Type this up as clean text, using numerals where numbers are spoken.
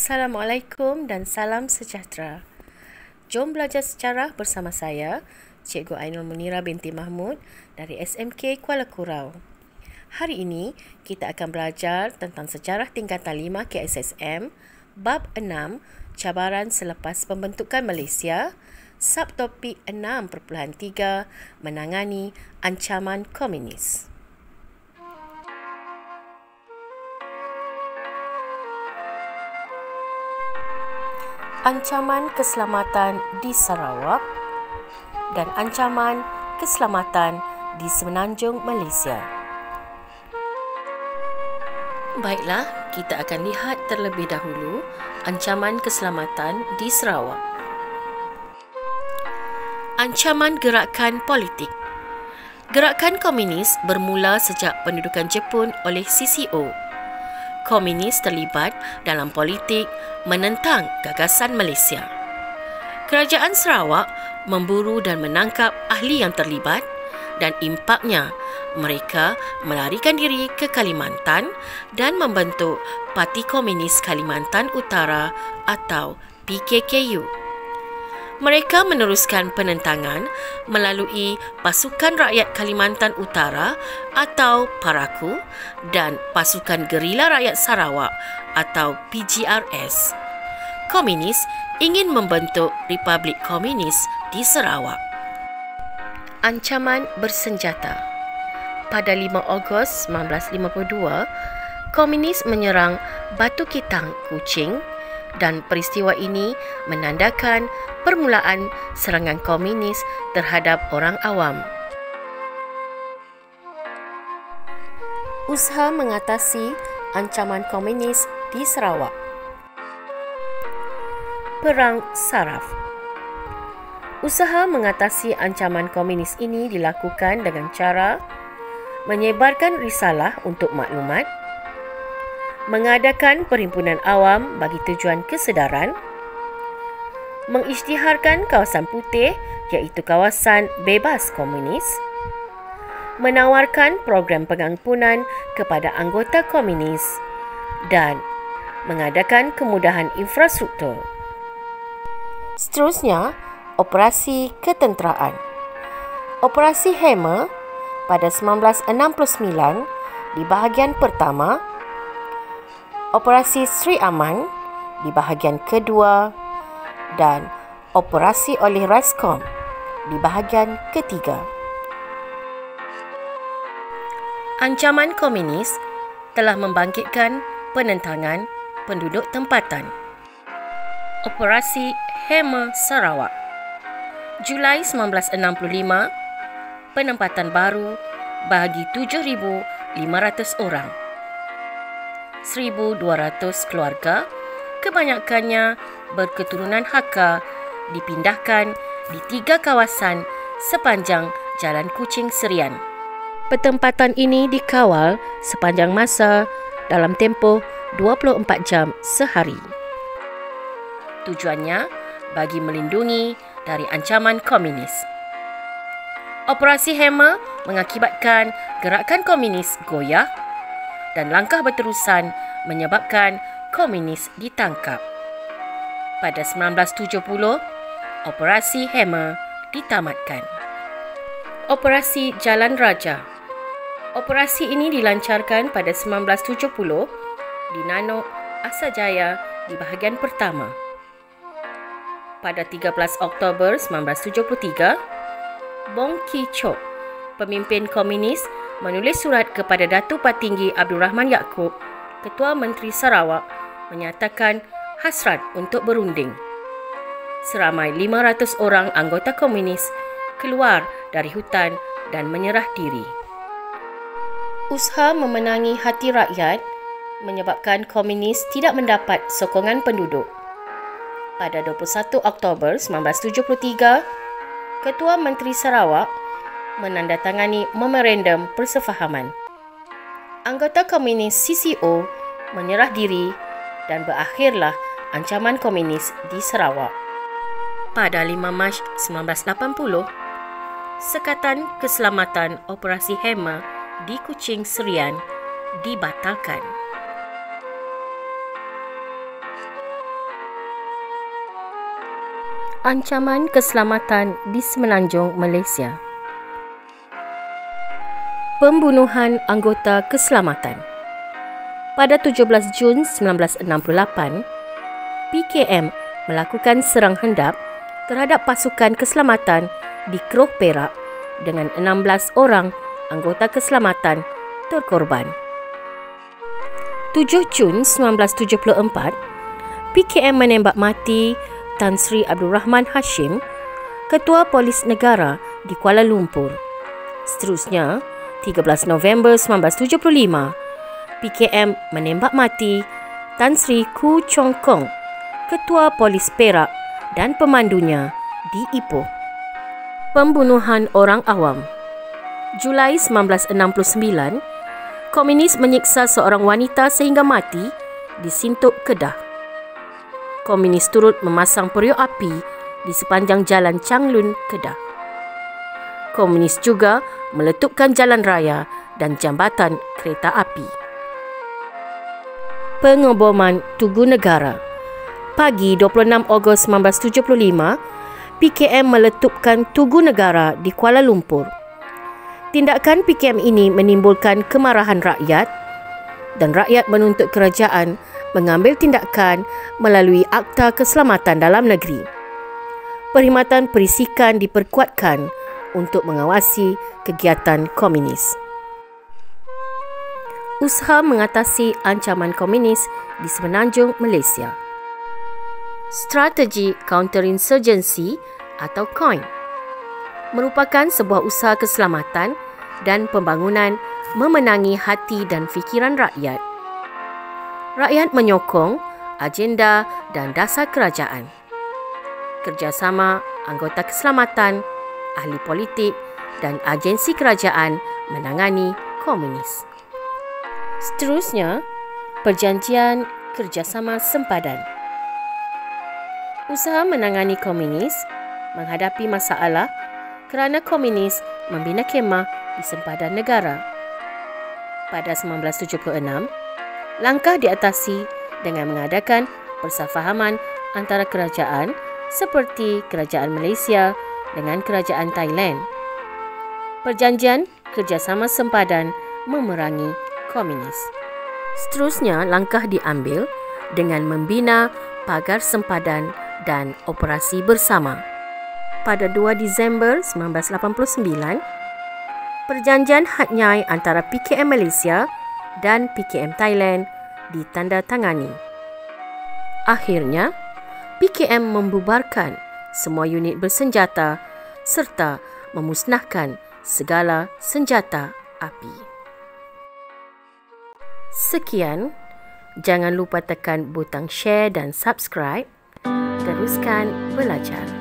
Assalamualaikum dan salam sejahtera. Jom belajar sejarah bersama saya, Cikgu Ainul Munira binti Mahmud dari SMK Kuala Kurau. Hari ini, kita akan belajar tentang sejarah tingkatan 5 KSSM, bab 6, cabaran selepas pembentukan Malaysia, subtopik 6.3, menangani ancaman komunis. Ancaman keselamatan di Sarawak dan ancaman keselamatan di Semenanjung Malaysia. Baiklah, kita akan lihat terlebih dahulu ancaman keselamatan di Sarawak. Ancaman gerakan politik. Gerakan komunis bermula sejak pendudukan Jepun oleh CCO. Komunis terlibat dalam politik menentang gagasan Malaysia. Kerajaan Sarawak memburu dan menangkap ahli yang terlibat dan impaknya mereka melarikan diri ke Kalimantan dan membentuk Parti Komunis Kalimantan Utara atau PKKU. Mereka meneruskan penentangan melalui Pasukan Rakyat Kalimantan Utara atau PARAKU dan Pasukan Gerila Rakyat Sarawak atau PGRS. Komunis ingin membentuk Republik Komunis di Sarawak. Ancaman bersenjata. Pada 5 Ogos 1952, Komunis menyerang Batu Kitang, Kuching, dan peristiwa ini menandakan permulaan serangan komunis terhadap orang awam. Usaha mengatasi ancaman komunis di Sarawak. Perang saraf. Usaha mengatasi ancaman komunis ini dilakukan dengan cara menyebarkan risalah untuk maklumat, mengadakan perhimpunan awam bagi tujuan kesedaran, mengisytiharkan kawasan putih iaitu kawasan bebas komunis, menawarkan program pengampunan kepada anggota komunis dan mengadakan kemudahan infrastruktur. Seterusnya, operasi ketenteraan. Operasi Hammer pada 1969 di bahagian pertama, Operasi Sri Aman di bahagian kedua dan operasi oleh Rascom di bahagian ketiga. Ancaman komunis telah membangkitkan penentangan penduduk tempatan. Operasi Hammer Sarawak. Julai 1965, penempatan baru bagi 7,500 orang. 1,200 keluarga, kebanyakannya berketurunan Hakka, dipindahkan di 3 kawasan sepanjang Jalan Kuching Serian. Pertempatan ini dikawal sepanjang masa dalam tempoh 24 jam sehari. Tujuannya bagi melindungi dari ancaman komunis. Operasi Hammer mengakibatkan gerakan komunis goyah dan langkah berterusan menyebabkan komunis ditangkap. Pada 1970, Operasi Hammer ditamatkan. Operasi Jalan Raja. Operasi ini dilancarkan pada 1970 di Nanok, Asajaya di bahagian pertama. Pada 13 Oktober 1973, Bong Ki Chok, pemimpin komunis, menulis surat kepada Datuk Patinggi Abdul Rahman Yaakob, Ketua Menteri Sarawak, menyatakan hasrat untuk berunding. Seramai 500 orang anggota komunis keluar dari hutan dan menyerah diri. Usaha memenangi hati rakyat menyebabkan komunis tidak mendapat sokongan penduduk. Pada 21 Oktober 1973, Ketua Menteri Sarawak menandatangani memorandum persefahaman. Anggota komunis CCO menyerah diri dan berakhirlah ancaman komunis di Sarawak. Pada 5 Mac 1980, Sekatan Keselamatan Operasi Hammer di Kuching Serian dibatalkan. Ancaman keselamatan di Semenanjung Malaysia. Pembunuhan anggota keselamatan. Pada 17 Jun 1968, PKM melakukan serang hendap terhadap pasukan keselamatan di Keruh Perak dengan 16 orang anggota keselamatan terkorban. 7 Jun 1974, PKM menembak mati Tan Sri Abdul Rahman Hashim, Ketua Polis Negara di Kuala Lumpur. Seterusnya, 13 November 1975, PKM menembak mati Tan Sri Koo Chong Kong, Ketua Polis Perak dan pemandunya di Ipoh. Pembunuhan orang awam. Julai 1969, Komunis menyiksa seorang wanita sehingga mati di Sintok, Kedah. Komunis turut memasang periuk api di sepanjang jalan Changlun, Kedah. Komunis juga meletupkan jalan raya dan jambatan kereta api. Pengoboman Tugu Negara. Pagi 26 Ogos 1975, PKM meletupkan Tugu Negara di Kuala Lumpur. Tindakan PKM ini menimbulkan kemarahan rakyat dan rakyat menuntut kerajaan mengambil tindakan melalui Akta Keselamatan Dalam Negeri. Perkhidmatan perisikan diperkuatkan untuk mengawasi kegiatan komunis. Usaha mengatasi ancaman komunis di Semenanjung Malaysia. Strategi Counterinsurgency atau COIN merupakan sebuah usaha keselamatan dan pembangunan memenangi hati dan fikiran rakyat. Rakyat menyokong agenda dan dasar kerajaan. Kerjasama anggota keselamatan, ahli politik dan agensi kerajaan menangani komunis. Seterusnya, Perjanjian Kerjasama Sempadan. Usaha menangani komunis menghadapi masalah kerana komunis membina kemah di sempadan negara. Pada 1976, langkah diatasi dengan mengadakan persefahaman antara kerajaan seperti Kerajaan Malaysia dengan Kerajaan Thailand. Perjanjian Kerjasama Sempadan memerangi komunis. Seterusnya, langkah diambil dengan membina pagar sempadan dan operasi bersama. Pada 2 Disember 1989, Perjanjian Hat-Nyai antara PKM Malaysia dan PKM Thailand ditandatangani. Akhirnya, PKM membubarkan semua unit bersenjata serta memusnahkan segala senjata api. Sekian, jangan lupa tekan butang share dan subscribe. Teruskan belajar.